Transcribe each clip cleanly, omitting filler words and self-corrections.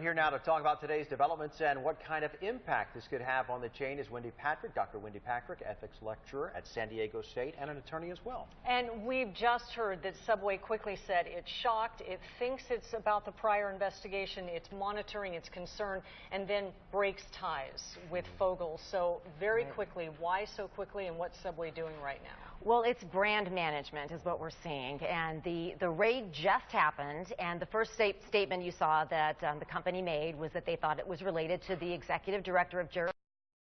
Here now to talk about today's developments and what kind of impact this could have on the chain is Wendy Patrick, Dr. Wendy Patrick, ethics lecturer at San Diego State and an attorney as well. And we've just heard that Subway quickly said it's shocked, it thinks it's about the prior investigation, it's monitoring, it's concerned, and then breaks ties with Fogel. So very quickly, why so quickly, and what's Subway doing right now? Well, it's brand management is what we're seeing, and the raid just happened, and the first statement you saw that the company made was that they thought it was related to the executive director of Jared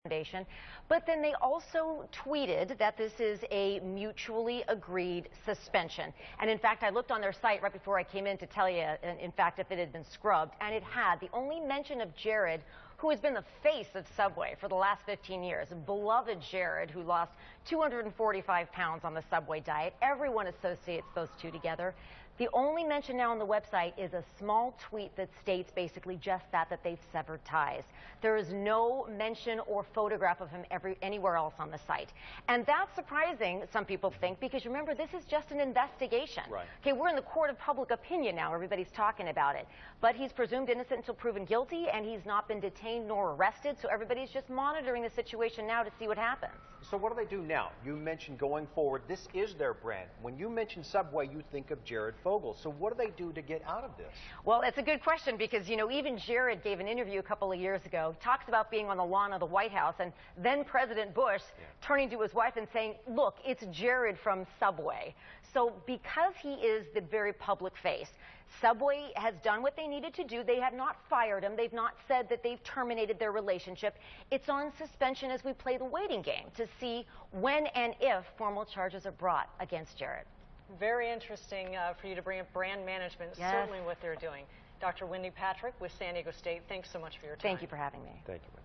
Foundation, but then they also tweeted that this is a mutually agreed suspension. And in fact, I looked on their site right before I came in to tell you, in fact, if it had been scrubbed, and it had. The only mention of Jared, who has been the face of Subway for the last 15 years, beloved Jared, who lost 245 pounds on the Subway diet. Everyone associates those two together. The only mention now on the website is a small tweet that states basically just that they've severed ties. There is no mention or photograph of him anywhere else on the site. And that's surprising, some people think, because remember, this is just an investigation. Right. Okay, we're in the court of public opinion now. Everybody's talking about it. But he's presumed innocent until proven guilty, and he's not been detained nor arrested, so everybody's just monitoring the situation now to see what happens. So what do they do now? You mentioned going forward, this is their brand. When you mention Subway, you think of Jared Fogel. So what do they do to get out of this? Well, it's a good question because, you know, even Jared gave an interview a couple of years ago, talks about being on the lawn of the White House, and then President Bush turning to his wife and saying, look, it's Jared from Subway. So because he is the very public face, Subway has done what they needed to do. They have not fired him. They've not said that they've terminated their relationship. It's on suspension as we play the waiting game to see when and if formal charges are brought against Jared. Very interesting for you to bring up brand management, certainly what they're doing. Dr. Wendy Patrick with San Diego State, thanks so much for your time. Thank you for having me. Thank you.